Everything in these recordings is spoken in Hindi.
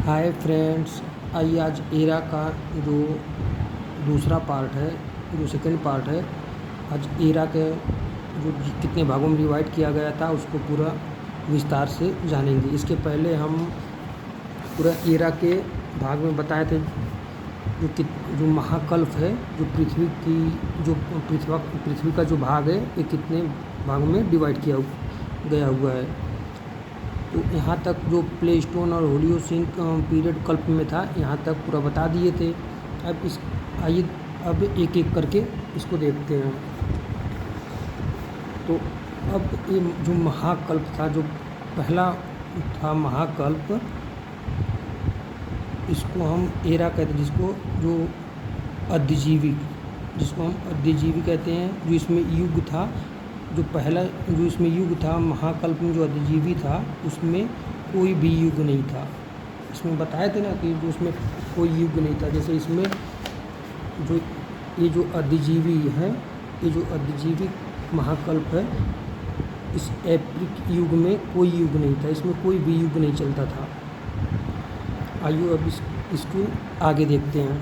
हाय फ्रेंड्स, आइए आज एरा का जो दूसरा पार्ट है, जो सेकंड पार्ट है, आज एरा के जो कितने भागों में डिवाइड किया गया था उसको पूरा विस्तार से जानेंगे। इसके पहले हम पूरा एरा के भाग में बताए थे जो महाकल्प है, जो पृथ्वी का जो भाग है ये कितने भागों में डिवाइड किया गया हुआ है। तो यहाँ तक जो प्लेस्टोन और होलियोसिन पीरियड कल्प में था, यहाँ तक पूरा बता दिए थे। आइए अब एक एक करके इसको देखते हैं। तो अब ये जो महाकल्प था, जो पहला था महाकल्प, इसको हम एरा कहते हैं, जिसको हम अध्यजीवी कहते हैं। जो इसमें युग था, जो पहला जो इसमें युग था महाकल्प में, जो अध्यजीवी था, उसमें कोई भी युग नहीं था। इसमें बताए थे ना कि जो उसमें कोई युग नहीं था। जैसे इसमें जो अध्यजीवी है, ये जो अध्यजीवी महाकल्प है, इस ऐप्रिक युग में कोई युग नहीं था, इसमें कोई भी युग नहीं चलता था। आइए अब इसको आगे देखते हैं।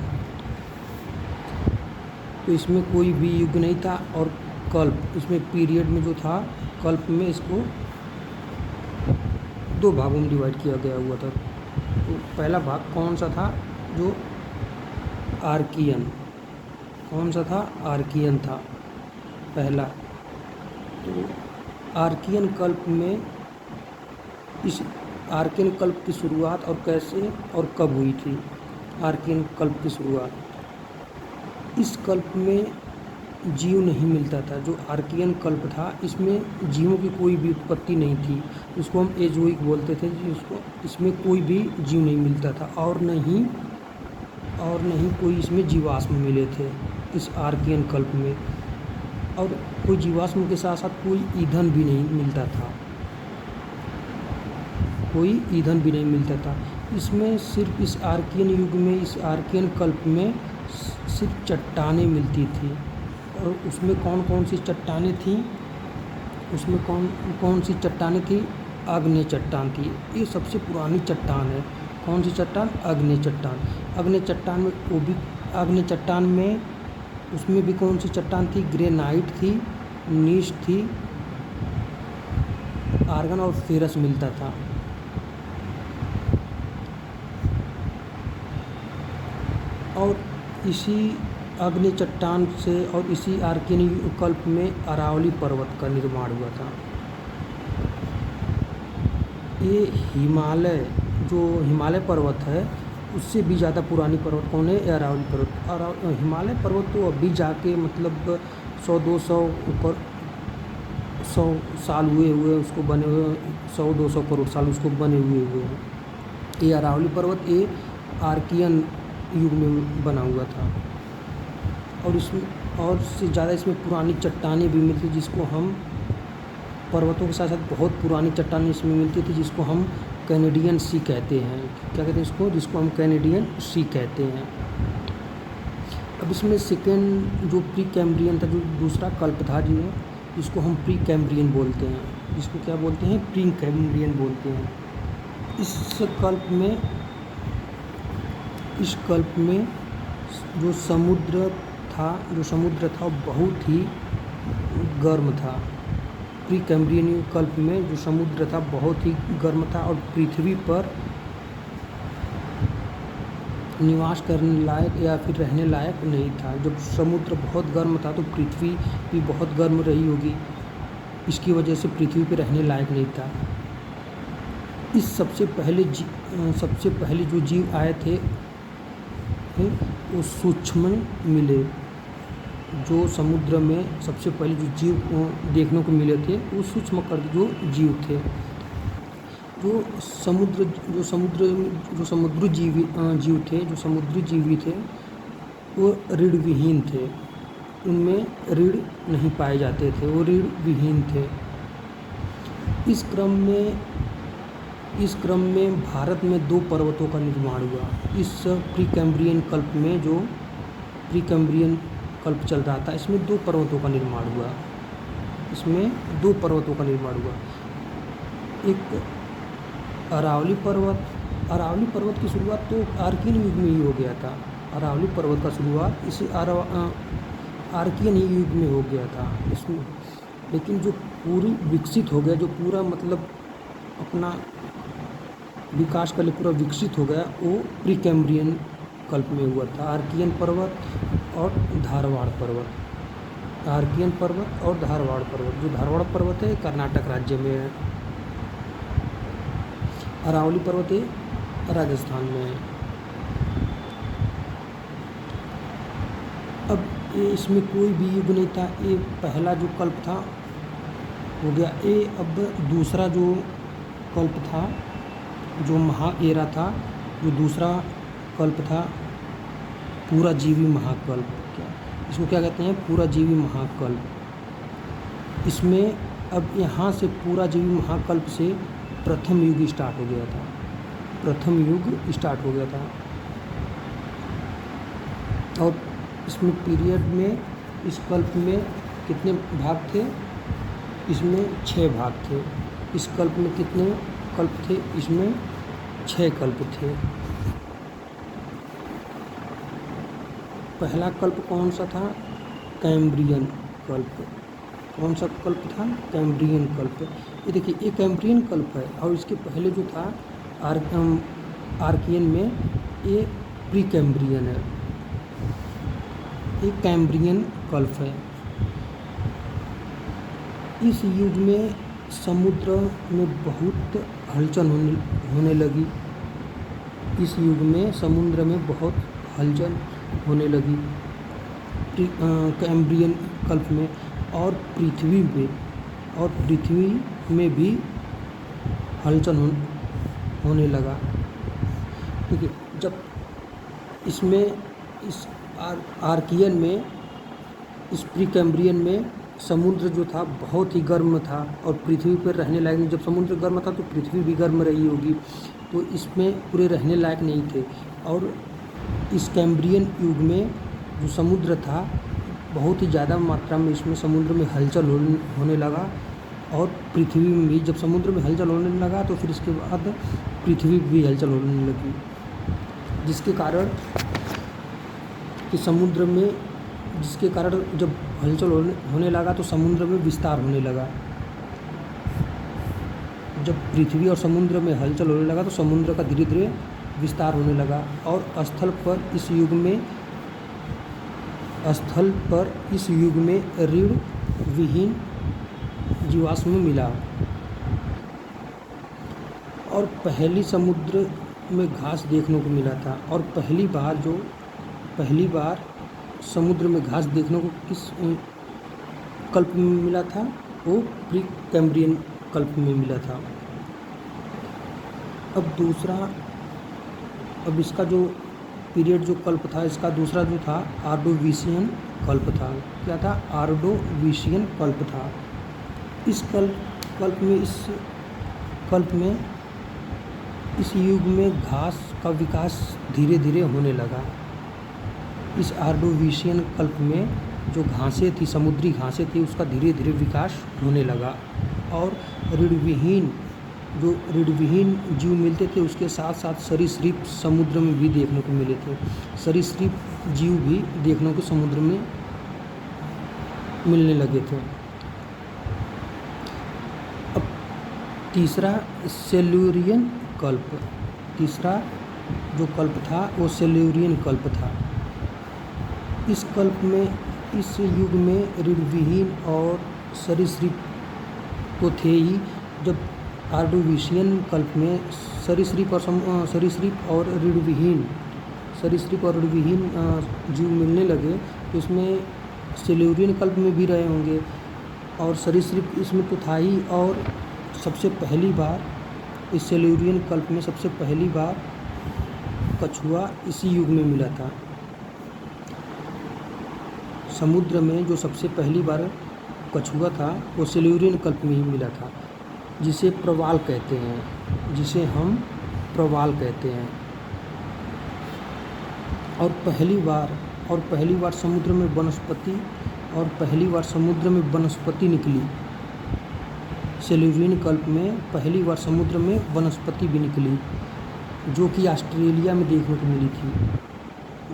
तो इसमें कोई भी युग नहीं था। और कल्प, इसमें पीरियड में जो था कल्प में, इसको दो भागों में डिवाइड किया गया हुआ था। तो पहला भाग कौन सा था? जो आर्कियन। कौन सा था? आर्कियन था पहला। तो आर्कियन कल्प में, इस आर्कियन कल्प की शुरुआत और कैसे और कब हुई थी? आर्कियन कल्प की शुरुआत, इस कल्प में जीव नहीं मिलता था। जो आर्कियन कल्प था, इसमें जीवों की कोई भी उत्पत्ति नहीं थी। इसको हम एजोइक बोलते थे। इसमें कोई भी जीव नहीं मिलता था, और नहीं कोई इसमें जीवाश्म मिले थे इस आर्कियन कल्प में। और कोई जीवाश्म के साथ साथ कोई ईंधन भी नहीं मिलता था, कोई ईंधन भी नहीं मिलता था। इसमें सिर्फ इस आर्कियन युग में, इस आर्कियन कल्प में सिर्फ चट्टानें मिलती थी। और उसमें कौन कौन सी चट्टानें थीं? उसमें कौन सी चट्टानें थी? आग्नेय चट्टान थी। ये सबसे पुरानी चट्टान है। कौन सी चट्टान? आग्नेय चट्टान। आग्नेय चट्टान में उसमें भी कौन सी चट्टान थी? ग्रेनाइट थी, नीश थी, आर्गन और फेरस मिलता था। और इसी आग्नेय चट्टान से और इसी आर्कियन कल्प में अरावली पर्वत का निर्माण हुआ था। ये हिमालय पर्वत है, उससे भी ज़्यादा पुरानी पर्वत कौन है? अरावली पर्वत। हिमालय पर्वत तो अभी जाके मतलब 100 साल हुए उसको बने हुए, 100-200 करोड़ साल उसको बने हुए हैं। ये अरावली पर्वत ये आर्कियन युग में बना हुआ था। और से ज़्यादा इसमें पुरानी चट्टानें भी मिलती, जिसको हम पर्वतों के साथ साथ बहुत पुरानी चट्टानें इसमें मिलती थी, जिसको हम कैनेडियन सी कहते हैं। क्या कहते हैं इसको? जिसको हम कैनेडियन सी कहते हैं। अब इसमें सेकेंड जो प्री कैम्ब्रियन था, जो दूसरा कल्प था, जिसको हम प्री कैम्ब्रियन बोलते हैं। जिसको क्या बोलते हैं? प्री कैम्ब्रियन बोलते हैं। इस कल्प में जो समुद्र था बहुत ही गर्म था। प्री कैम्ब्रियन कल्प में जो समुद्र था बहुत ही गर्म था, और पृथ्वी पर निवास करने लायक या फिर रहने लायक नहीं था। जब समुद्र बहुत गर्म था तो पृथ्वी भी बहुत गर्म रही होगी, इसकी वजह से पृथ्वी पर रहने लायक नहीं था। इस सबसे पहले जो जीव आए थे वो सूक्ष्म मिले। जो समुद्र में सबसे पहले जो जीव देखने को मिले थे, वो सूक्ष्म जो जीव थे। जो समुद्री जीवी थे, वो रीढ़ विहीन थे। उनमें रीढ़ नहीं पाए जाते थे, वो रीढ़ विहीन थे। इस क्रम में भारत में 2 पर्वतों का निर्माण हुआ। इस प्री कैम्ब्रियन कल्प में, जो प्री कैम्ब्रियन कल्प चल रहा था, इसमें 2 पर्वतों का निर्माण हुआ। एक अरावली पर्वत अरावली पर्वत की शुरुआत तो आर्कियन युग में ही हो गया था। अरावली पर्वत का शुरुआत इसी आर्कियन युग में हो गया था इसमें। लेकिन जो पूरी विकसित हो गया, जो पूरा मतलब अपना विकास के लिए पूरा विकसित हो गया, वो प्री कैम्ब्रियन कल्प में हुआ था। आर्कियन पर्वत और धारवाड़ पर्वत, आर्कियन पर्वत और धारवाड़ पर्वत। जो धारवाड़ पर्वत है कर्नाटक राज्य में है, अरावली पर्वत है राजस्थान में है। अब ये इसमें कोई भी युग नहीं था, ये पहला जो कल्प था हो गया। ये अब दूसरा जो कल्प था, जो महा एरा था, जो दूसरा कल्प था पूरा जीवी महाकल्प। क्या इसको क्या कहते हैं? पूरा जीवी महाकल्प। इसमें अब यहाँ से पूरा जीवी महाकल्प से प्रथम युग स्टार्ट हो गया था, प्रथम युग स्टार्ट हो गया था। और इसमें पीरियड में, इस कल्प में कितने भाग थे? इसमें 6 भाग थे। इस कल्प में कितने कल्प थे? इसमें 6 कल्प थे। पहला कल्प कौन सा था? कैम्ब्रियन कल्प। कौन सा कल्प था? कैम्ब्रियन कल्प। ये देखिए, ये कैम्ब्रियन कल्प है, और इसके पहले जो था आर्कियन में, ये प्री कैम्ब्रियन है। ये कैम्ब्रियन कल्प है। इस युग में समुद्र में बहुत हलचल होने लगी। इस युग में समुद्र में बहुत हलचल होने लगी कैम्ब्रियन कल्प में। और पृथ्वी में भी हलचल होने लगा। ठीक है, जब इसमें इस आर्कियन में, इस प्री कैम्ब्रियन में समुद्र जो था बहुत ही गर्म था, और पृथ्वी पर रहने लायक नहीं। जब समुद्र गर्म था तो पृथ्वी भी गर्म रही होगी, तो इसमें पूरे रहने लायक नहीं थे। और इस कैम्ब्रियन युग में जो समुद्र था बहुत ही ज़्यादा मात्रा में, इसमें समुद्र में हलचल होने लगा। और पृथ्वी में भी जब समुद्र में हलचल होने लगा, तो फिर इसके बाद पृथ्वी भी हलचल होने लगी, जिसके कारण कि समुद्र में, जिसके कारण जब हलचल होने लगा तो समुद्र में विस्तार होने लगा। जब पृथ्वी और समुद्र में हलचल होने लगा तो समुद्र का धीरे धीरे विस्तार होने लगा। और स्थल पर इस युग में रीढ़ विहीन जीवाश्म मिला। और पहली समुद्र में घास देखने को मिला था। और पहली बार समुद्र में घास देखने को किस कल्प में मिला था? वो प्री कैम्ब्रियन कल्प में मिला था। अब इसका जो पीरियड, जो कल्प था, इसका दूसरा जो था आर्डोविशियन कल्प था। क्या था? आर्डोविशियन कल्प था। इस युग में घास का विकास धीरे धीरे होने लगा। इस आर्डोविशियन कल्प में जो घासें थी, समुद्री घासें थी, उसका धीरे धीरे विकास होने लगा। और रीढ़विहीन जीव मिलते थे, उसके साथ साथ सरीसृप समुद्र में भी देखने को मिले थे। सरीसृप जीव भी देखने को समुद्र में मिलने लगे थे। अब तीसरा सेल्यूरियन कल्प। तीसरा जो कल्प था वो सेल्यूरियन कल्प था। इस युग में रीढ़विहीन और सरीसृप तो थे ही। जब आर्डोविशियन कल्प में सरीसृप और रीढ़विहीन जीव मिलने लगे, तो इसमें सेल्यूरियन कल्प में भी रहे होंगे, और सरीसृप इसमें तो था ही। और सबसे पहली बार इस सेल्यूरियन कल्प में सबसे पहली बार कछुआ इसी युग में मिला था। समुद्र में जो सबसे पहली बार कछुआ था वो सेल्यूरियन कल्प में ही मिला था, जिसे प्रवाल कहते हैं, जिसे हम प्रवाल कहते हैं। और पहली बार समुद्र में वनस्पति निकली। सेल्यूरियन कल्प में पहली बार समुद्र में वनस्पति भी निकली। जो कि ऑस्ट्रेलिया में देखने को मिली थी,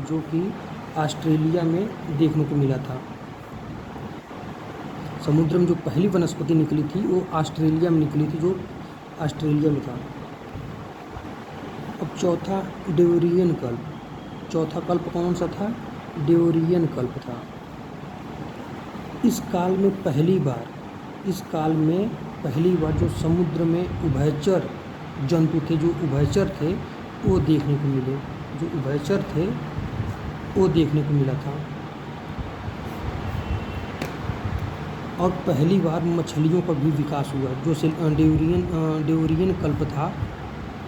जो कि ऑस्ट्रेलिया में देखने को मिला था। समुद्र में जो पहली वनस्पति निकली थी वो ऑस्ट्रेलिया में निकली थी, जो ऑस्ट्रेलिया में था। अब चौथा डेवरियन कल्प। चौथा कल्प कौन सा था? डेवरियन कल्प था। इस काल में पहली बार जो समुद्र में उभयचर जंतु थे, जो उभयचर थे वो देखने को मिले, जो उभयचर थे वो देखने को मिला था। और पहली बार मछलियों का भी विकास हुआ। जो डेवरियन कल्प था,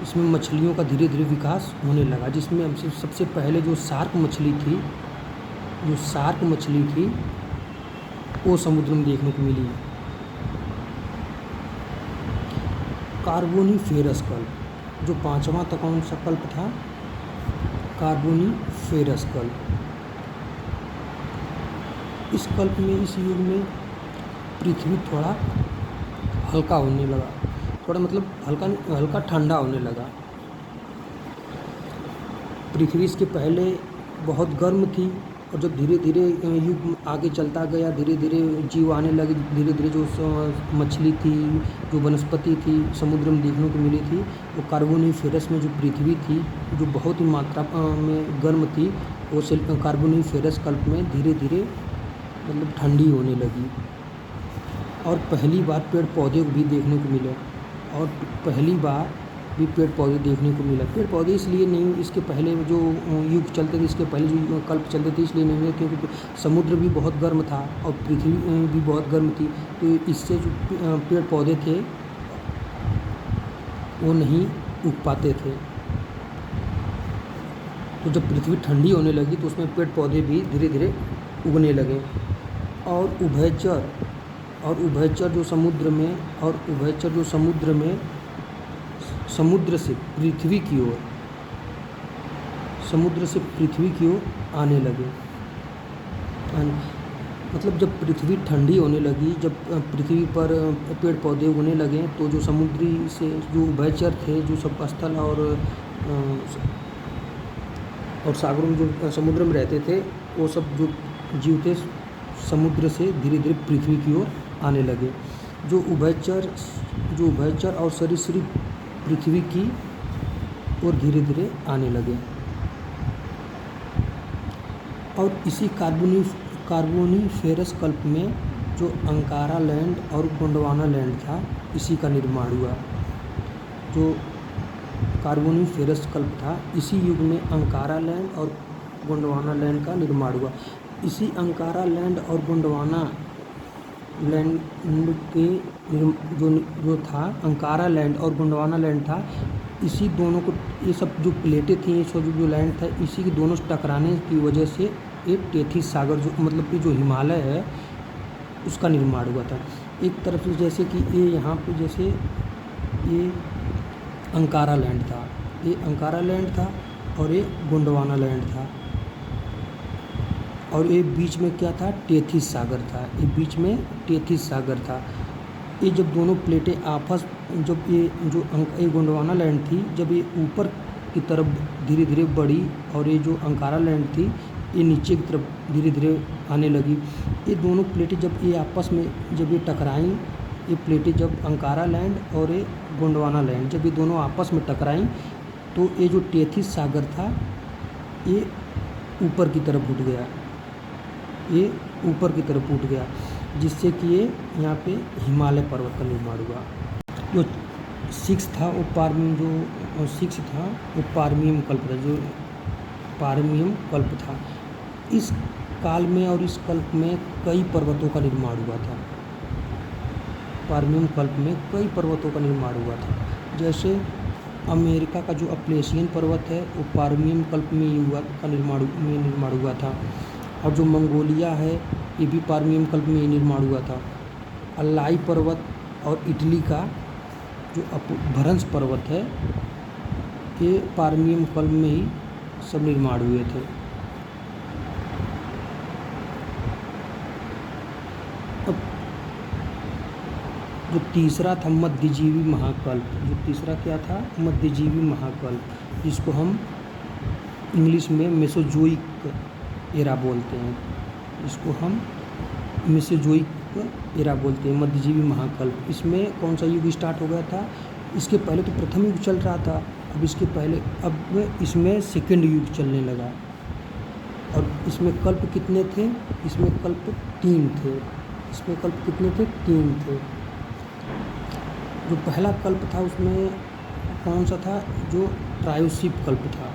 इसमें मछलियों का धीरे धीरे विकास होने लगा, जिसमें हमसे सबसे पहले जो शार्क मछली थी वो समुद्र में देखने को मिली। कार्बोनीफेरस कल्प। जो पांचवा तक कौन सा कल्प था? कार्बोनीफेरस कल्प। इस कल्प में, इस युग में पृथ्वी थोड़ा हल्का होने लगा, थोड़ा मतलब हल्का ठंडा होने लगा। पृथ्वी इसके पहले बहुत गर्म थी, और जब धीरे धीरे युग आगे चलता गया, धीरे धीरे जीव आने लगे, धीरे धीरे जो मछली थी, जो वनस्पति थी समुद्र में देखने को मिली थी, वो कार्बोनीफेरस में जो पृथ्वी थी, जो बहुत ही मात्रा में गर्म थी, वो कार्बोनीफेरस कल्प में धीरे धीरे मतलब ठंडी होने लगी। और पहली बार पेड़ पौधे भी देखने को मिले, और पहली बार भी पेड़ पौधे देखने को मिला। पेड़ पौधे इसलिए नहीं, इसके पहले जो युग चलते थे, इसके पहले जो कल्प चलते थे इसलिए नहीं हुए क्योंकि समुद्र भी बहुत गर्म था और पृथ्वी भी बहुत गर्म थी, तो इससे जो पेड़ पौधे थे वो नहीं उग पाते थे। तो जब पृथ्वी ठंडी होने लगी तो उसमें पेड़ पौधे भी धीरे धीरे उगने लगे। और उभयचर जो समुद्र में समुद्र से पृथ्वी की ओर आने लगे। मतलब जब पृथ्वी ठंडी होने लगी, जब पृथ्वी पर पेड़ पौधे उगने लगे, तो जो समुद्री से जो उभयचर थे, जो सब स्थल और सागरों में जो समुद्र में रहते थे, वो सब जो जीव थे समुद्र से धीरे धीरे पृथ्वी की ओर आने लगे। जो उभयचर और सरीसृप पृथ्वी की ओर धीरे धीरे आने लगे। और इसी कार्बोनीफेरस कल्प में जो अंकारा लैंड और गोंडवाना लैंड था, इसी का निर्माण हुआ। जो कार्बोनीफेरस कल्प था, इसी युग में अंकारा लैंड और गोंडवाना लैंड का निर्माण हुआ। इसी अंकारा लैंड और गोंडवाना लैंड के जो था, अंकारा लैंड और गोंडवाना लैंड था, इसी दोनों को, ये सब जो प्लेटें थी, ये सब जो लैंड था, इसी के दोनों टकराने की वजह से एक टेथिस सागर, जो मतलब कि जो हिमालय है, उसका निर्माण हुआ था। एक तरफ से जैसे कि ये यहाँ पे जैसे ये अंकारा लैंड था और ये गोंडवाना लैंड था, और ये बीच में क्या था? टेथिस सागर था। ये बीच में टेथिस सागर था। ये जब दोनों प्लेटें आपस, जब ये गोंडवाना लैंड थी, जब ये ऊपर की तरफ धीरे धीरे बढ़ी, और ये जो अंकारा लैंड थी ये नीचे की तरफ धीरे धीरे आने लगी। ये दोनों प्लेटें जब ये आपस में जब ये टकराईं, ये प्लेटें जब अंकारा लैंड और ये गोंडवाना लैंड जब ये दोनों आपस में टकराईं, तो ये जो टेथिस सागर था ये ऊपर की तरफ उठ गया, जिससे कि ये यहाँ पे हिमालय पर्वत का निर्माण हुआ। जो सिक्स था वो पारमियम कल्प था। इस काल में और इस कल्प में कई पर्वतों का निर्माण हुआ था। पारमियम कल्प में कई पर्वतों का निर्माण हुआ था। जैसे अमेरिका का जो अपलेशियन पर्वत है, वो पारमियम कल्प में निर्माण हुआ था। और जो मंगोलिया है, ये भी पारमियम कल्प में ही निर्माण हुआ था। अल्लाई पर्वत और इटली का जो अपभ्रंश पर्वत है, ये पारमियम कल्प में ही सब निर्माण हुए थे। अब जो तीसरा था मध्यजीवी महाकल्प। जो तीसरा क्या था? मध्यजीवी महाकल्प। जिसको हम इंग्लिश में मेसोजोइक एरा बोलते हैं, इसको हम मेसोजोइक एरा बोलते हैं, मध्यजीवी महाकल्प। इसमें कौन सा युग स्टार्ट हो गया था? इसके पहले तो प्रथम युग चल रहा था, अब इसमें सेकंड युग चलने लगा। और इसमें कल्प कितने थे? इसमें कल्प 3 थे। इसमें कल्प कितने थे? 3 थे। जो पहला कल्प था उसमें कौन सा था? जो ट्रायोसिक कल्प था।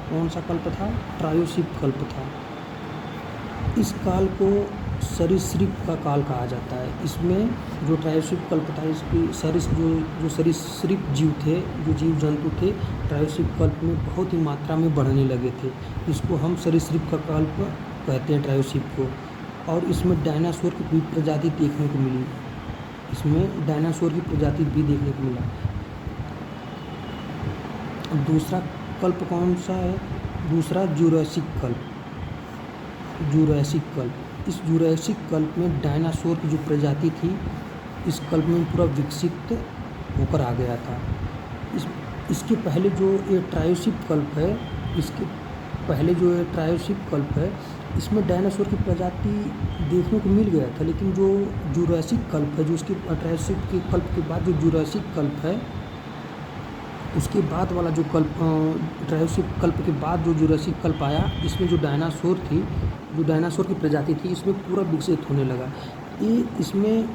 कौन सा कल्प था? ट्रायोसिक कल्प था। इस काल को सरीसृप का काल कहा जाता है। इसमें जो ट्रायोसिक कल्प था, इसकी जो सरीसृप जीव थे, जो जीव जंतु थे, ट्रायोसिक कल्प में बहुत ही मात्रा में बढ़ने लगे थे। इसको हम सरीसृप का कल्प कहते हैं, ट्रायोसिक को। और इसमें डायनासोर की भी प्रजाति देखने को मिली। इसमें डायनासोर की प्रजाति भी देखने को मिला। दूसरा कल्प कौन सा है? दूसरा जुरासिक कल्प। जुरासिक कल्प। इस जुरासिक कल्प में डायनासोर की जो प्रजाति थी, इस कल्प में पूरा विकसित होकर आ गया था। इसके पहले जो ये ट्रायोसिक कल्प है, इसके पहले जो ये ट्रायोसिक कल्प है, इसमें डायनासोर की प्रजाति देखने को मिल गया था। लेकिन जो जुरासिक कल्प है, जो उसके ट्रायोसिक के कल्प के बाद जो जुरासिक कल्प है, उसके बाद वाला जो कल्प, ट्रायोसिक कल्प के बाद जो जुरासिक कल्प आया, इसमें जो डायनासोर थी, जो डायनासोर की प्रजाति थी, इसमें पूरा विकसित होने लगा। इसमें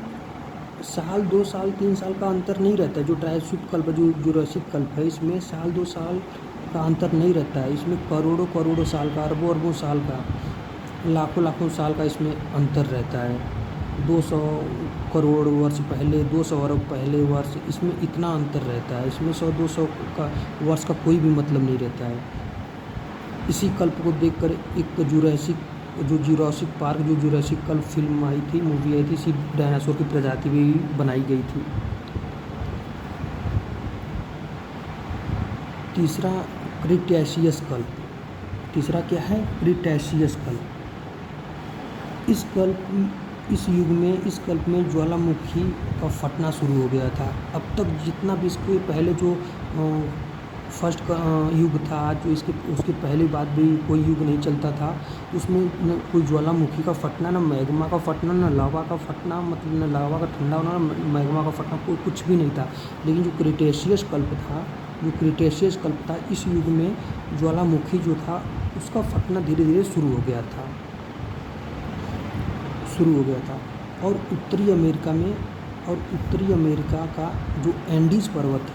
साल 2 साल 3 साल का अंतर नहीं रहता है। जो ट्रायोसिक कल्प, जो जुरासिक कल्प है, इसमें साल 2 साल का अंतर नहीं रहता है। इसमें करोड़ों करोड़ों साल का, अरबों अरबों साल का, लाखों लाखों साल का इसमें अंतर रहता है। 200 करोड़ वर्ष पहले, 200 अरब पहले वर्ष, इसमें इतना अंतर रहता है। इसमें 100-200 का वर्ष का कोई भी मतलब नहीं रहता है। इसी कल्प को देखकर एक जुरासिक पार्क, जो जुरासिक कल्प फिल्म आई थी, मूवी आई थी, इसी डायनासोर की प्रजाति भी बनाई गई थी। तीसरा क्रिटेशियस कल्प। तीसरा क्या है? क्रिटेशियस कल्प। इस कल्प में ज्वालामुखी का फटना शुरू हो गया था। अब तक जितना भी इसके पहले जो फर्स्ट का युग था, जो उसके पहले बाद भी कोई युग नहीं चलता था, उसमें न कोई ज्वालामुखी का फटना, ना मैग्मा का फटना, ना लावा का फटना, मतलब न लावा का ठंडा होना, ना मैग्मा का फटना, कोई कुछ भी नहीं था। लेकिन जो क्रिटेशियस कल्प था, इस युग में ज्वालामुखी जो था, उसका फटना धीरे धीरे शुरू हो गया था। और उत्तरी अमेरिका का जो एंडीज पर्वत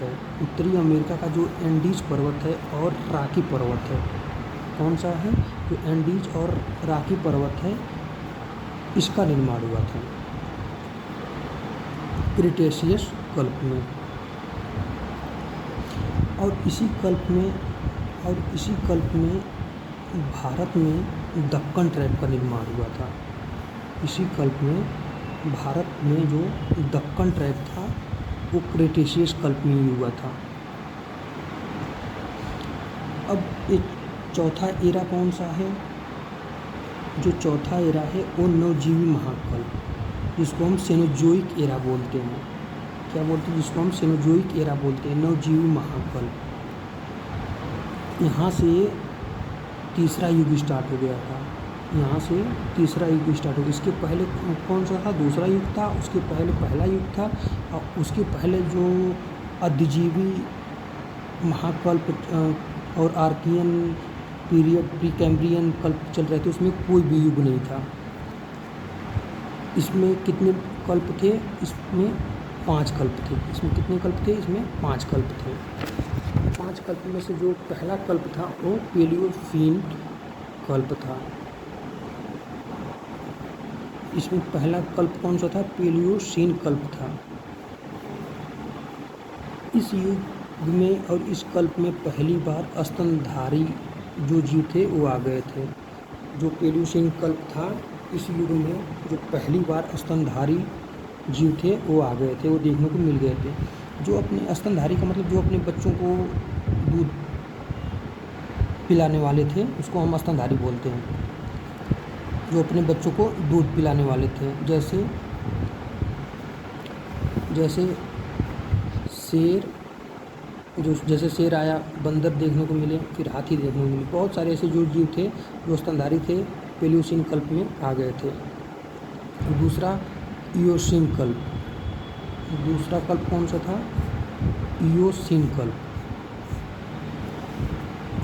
है, और रॉकी पर्वत है। कौन सा है? जो एंडीज और रॉकी पर्वत है, इसका निर्माण हुआ था क्रिटेशियस कल्प में। और इसी कल्प में भारत में दक्कन ट्रैप का निर्माण हुआ था। इसी कल्प में भारत में जो दक्कन ट्रैप था, वो क्रिटेशियस कल्प में ही हुआ था। अब एक चौथा एरा कौन सा है? जो चौथा एरा है वो नवजीवी महाकल्प, जिसको हम सेनोजोइक एरा बोलते हैं। क्या बोलते हैं? जिसको हम सेनोजोइक एरा बोलते हैं, नवजीवी महाकल्प। यहाँ से तीसरा युग स्टार्ट हो गया था। इसके पहले कौन सा था? दूसरा युग था। उसके पहले पहला युग था। और उसके पहले जो आदिजीवी महाकल्प और आर्कियन पीरियड, प्रीकैम्ब्रियन कल्प चल रहे थे, उसमें कोई भी युग नहीं था। इसमें कितने कल्प थे? इसमें 5 कल्प थे। इसमें कितने कल्प थे? इसमें 5 कल्प थे। 5 कल्प में से जो पहला कल्प था वो पेलियोफीन कल्प था। इसमें पहला कल्प कौन सा था? पेलियोसीन कल्प था। इस युग में और इस कल्प में पहली बार स्तनधारी जो जीव थे वो आ गए थे। जो पेलियोसीन कल्प था, इस युग में जो पहली बार स्तनधारी जीव थे वो आ गए थे, वो देखने को मिल गए थे। जो अपने स्तनधारी का मतलब जो अपने बच्चों को दूध पिलाने वाले थे, उसको हम स्तनधारी बोलते हैं। जो अपने बच्चों को दूध पिलाने वाले थे, जैसे शेर, जो जैसे शेर आया, बंदर देखने को मिले, फिर हाथी देखने को मिले। बहुत सारे ऐसे जो जीव थे जो स्तनधारी थे, पेलियोसीन कल्प में आ गए थे। दूसरा इयोसीन कल्प। दूसरा कल्प कौन सा था? इयोसीन कल्प।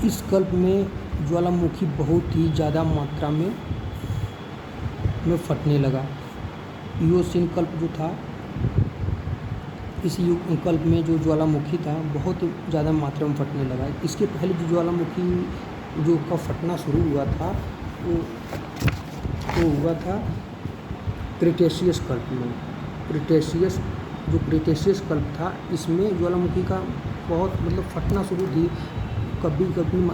इस कल्प में ज्वालामुखी बहुत ही ज़्यादा मात्रा में फटने लगा। इयोसीन कल्प जो था, इस कल्प में जो ज्वालामुखी था बहुत ज़्यादा मात्रा में फटने लगा। इसके पहले जो ज्वालामुखी जो का फटना शुरू हुआ था वो हुआ था क्रिटेशियस कल्प में। क्रिटेशियस कल्प था, इसमें ज्वालामुखी का बहुत मतलब फटना शुरू थी, कभी कभी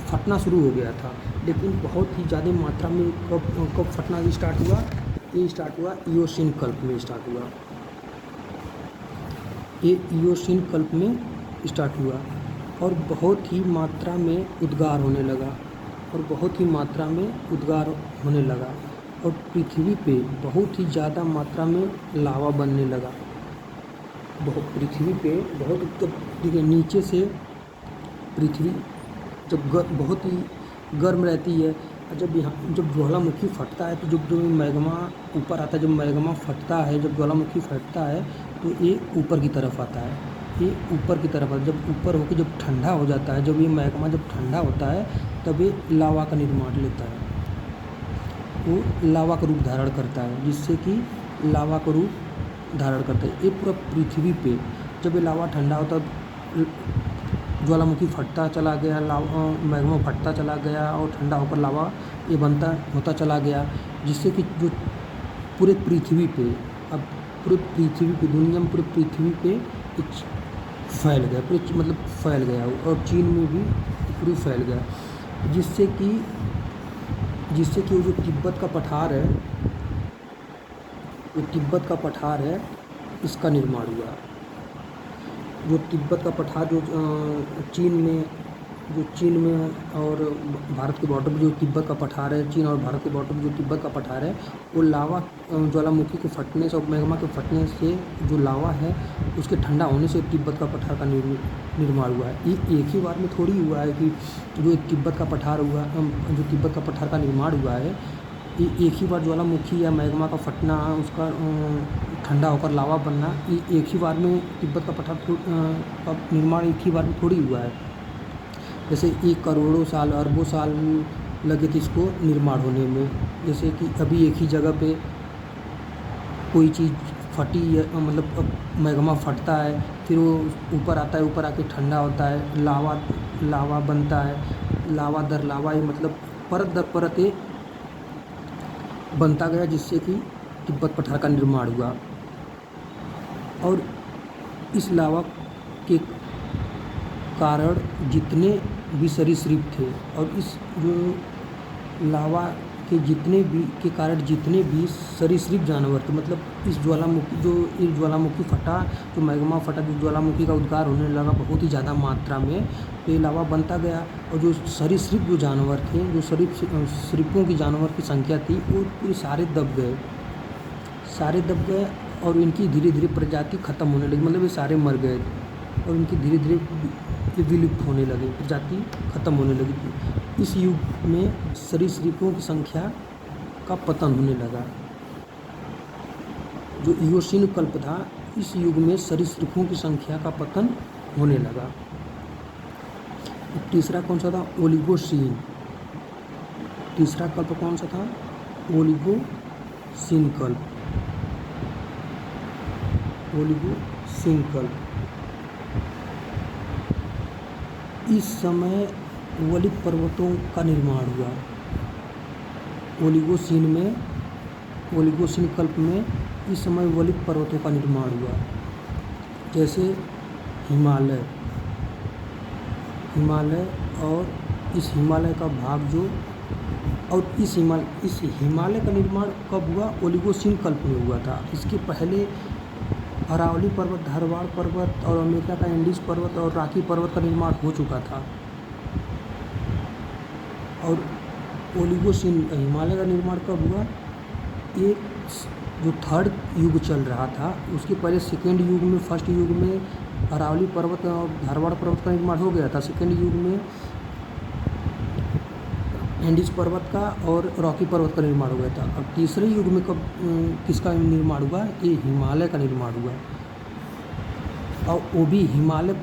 फटना शुरू हो गया था, लेकिन बहुत ही ज़्यादा मात्रा में कब फटना स्टार्ट हुआ? ये स्टार्ट हुआ इयोसीन कल्प में स्टार्ट हुआ। ये इयोसीन कल्प में स्टार्ट हुआ और बहुत ही मात्रा में उद्गार होने लगा और पृथ्वी पे बहुत ही ज़्यादा मात्रा में लावा बनने लगा। पृथ्वी पे बहुत, देखिए नीचे से पृथ्वी जब बहुत ही गर्म रहती है, जब ज्वालामुखी फटता है तो जब मैग्मा ऊपर आता है, जब मैग्मा फटता है, जब ज्वालामुखी फटता है तो ये ऊपर की तरफ आता है। जब ऊपर होकर जब ठंडा हो जाता है, जब ये मैग्मा जब ठंडा होता है तब ये लावा का निर्माण लेता है, वो लावा का रूप धारण करता है, जिससे कि लावा का रूप धारण करता है। ये पूरा पृथ्वी पे जब ये लावा ठंडा होता है, ज्वालामुखी फटता चला गया, मैग्मा फटता चला गया और ठंडा होकर लावा ये होता चला गया, जिससे कि जो पूरे पृथ्वी पे दुनिया में पूरे पृथ्वी पे फैल गया और चीन में भी पूरी फैल गया, जिससे कि वो जो तिब्बत का पठार है इसका निर्माण हुआ। जो तिब्बत का पठार जो चीन में और भारत के बॉर्डर पर जो तिब्बत का पठार है, चीन और भारत के बॉर्डर पर जो तिब्बत का पठार है, वो लावा ज्वालामुखी के फटने से और मैग्मा के फटने से जो लावा है उसके ठंडा होने से तिब्बत का पठार का निर्माण हुआ है। ये एक ही बार में थोड़ी हुआ है कि जो तिब्बत का पठार का निर्माण हुआ है, ये एक ही बार ज्वालामुखी या मैग्मा का फटना, उसका ठंडा होकर लावा बनना, ये एक ही बार में तिब्बत का पठार का निर्माण एक ही बार में थोड़ी हुआ है। जैसे एक करोड़ों साल, अरबों साल लगे थे इसको निर्माण होने में। जैसे कि अभी एक ही जगह पे कोई चीज़ फटी है, मतलब मैग्मा फटता है, फिर वो ऊपर आता है, ऊपर आके ठंडा होता है, लावा बनता है, लावा दर लावा, ये मतलब परत दर परत ये बनता गया, जिससे कि तिब्बत पठार का निर्माण हुआ। और इस लावा के कारण जितने भी सरीसृप थे, और इस जो लावा के कारण जितने भी सरीसृप जानवर थे, मतलब इस ज्वालामुखी फटा, जो मैग्मा फटा, जो ज्वालामुखी का उद्गार होने लगा बहुत ही ज़्यादा मात्रा में, तो ये लावा बनता गया और जो सरीसृप जो जानवर थे, जो सरीसृपों की जानवर की संख्या थी, वो पूरे सारे दब गए और इनकी धीरे धीरे प्रजाति खत्म होने लगी, मतलब ये सारे मर गए और इनकी धीरे धीरे विलुप्त होने लगे, प्रजाति खत्म होने लगी थी। इस युग में सरीसृपों की संख्या का पतन होने लगा। जो इयोसीन कल्प था, इस युग में सरीसृपों की संख्या का पतन होने लगा। तीसरा कौन सा था? ओलिगोसीन। तीसरा कल्प कौन सा था? ओलिगोसीन कल्प। इस समय वलित पर्वतों का निर्माण हुआ। ओलिगोसीन कल्प में इस समय वलित पर्वतों का निर्माण हुआ, जैसे हिमालय और इस हिमालय का भाग इस हिमालय का निर्माण कब हुआ? ओलिगोसीन कल्प में हुआ था। इसके पहले अरावली पर्वत, धारवाड़ पर्वत और अमेरिका का एंडीज पर्वत और रॉकी पर्वत का निर्माण हो चुका था। और ओलिगोसीन हिमालय का निर्माण कब हुआ? ये जो थर्ड युग चल रहा था, उसके पहले सेकेंड युग में, फर्स्ट युग में अरावली पर्वत और धारवाड़ पर्वत का निर्माण हो गया था। सेकेंड युग में एंडीज पर्वत का और रॉकी पर्वत का निर्माण हो गया था। अब तीसरे युग में कब किसका निर्माण हुआ? ये हिमालय का निर्माण हुआ। और वो भी हिमालय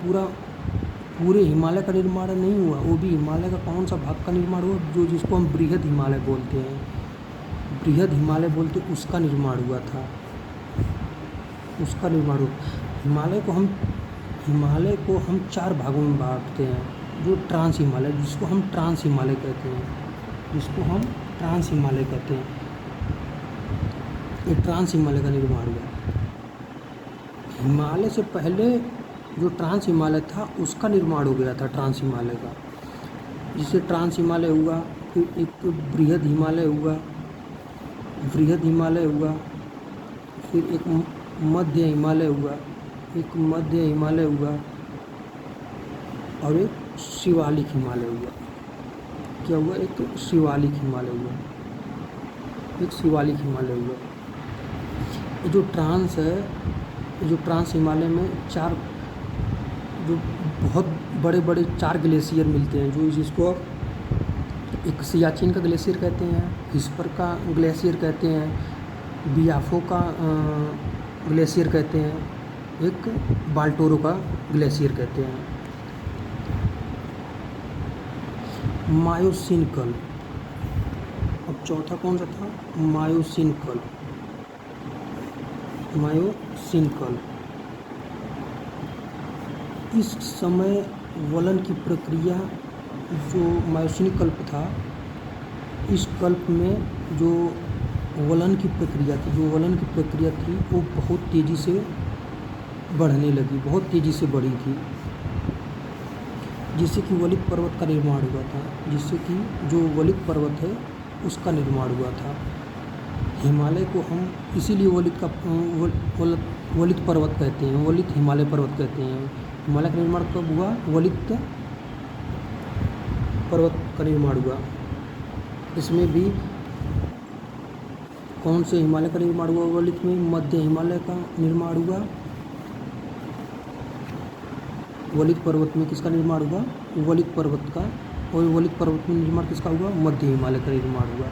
पूरे हिमालय का निर्माण नहीं हुआ, वो भी हिमालय का कौन सा भाग का निर्माण हुआ, जो जिसको हम बृहद हिमालय बोलते हैं, बृहद हिमालय बोलते, उसका निर्माण हुआ था, उसका निर्माण हुआ। हिमालय को हम 4 भागों में बांटते हैं, जो ट्रांस हिमालय, जिसको हम ट्रांस हिमालय कहते हैं, ये ट्रांस हिमालय का निर्माण हुआ। हिमालय से पहले जो ट्रांस हिमालय था उसका निर्माण हो गया था, ट्रांस हिमालय का, जिससे ट्रांस हिमालय हुआ। फिर एक बृहद हिमालय हुआ, फिर एक मध्य हिमालय हुआ, और एक शिवालिक हिमालय हुआ। क्या हुआ? एक शिवालिक हिमालय हुआ। ये जो ट्रांस है, जो ट्रांस हिमालय में 4 जो बहुत बड़े बड़े 4 ग्लेशियर मिलते हैं, जो जिसको एक सियाचिन का ग्लेशियर कहते हैं, हिस्पर का ग्लेशियर कहते हैं, बियाफो का ग्लेशियर कहते हैं, एक बाल्टोरो का ग्लेशियर कहते हैं। मायोसीन कल। अब चौथा कौन सा था? मायोसीन कल। इस समय वलन की प्रक्रिया, जो मायोसीन कल्प था, इस कल्प में जो वलन की प्रक्रिया थी वो बहुत तेज़ी से बढ़ने लगी, बहुत तेज़ी से बढ़ी थी, जिससे कि वलित पर्वत का निर्माण हुआ था, जिससे कि जो वलित पर्वत है उसका निर्माण हुआ था। हिमालय को हम इसीलिए वलित पर्वत कहते हैं, वलित हिमालय पर्वत कहते हैं। हिमालय का निर्माण कब हुआ? वलित पर्वत का निर्माण हुआ। इसमें भी कौन से हिमालय का निर्माण हुआ? वलित में मध्य हिमालय का निर्माण हुआ। वलित पर्वत में किसका निर्माण हुआ? वलित पर्वत का। और वलित पर्वत में निर्माण किसका हुआ? मध्य हिमालय का निर्माण हुआ।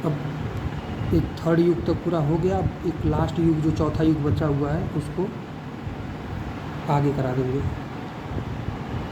अब एक थर्ड युग तक पूरा हो गया। अब एक लास्ट युग, जो चौथा युग बचा हुआ है, उसको आगे करा देंगे।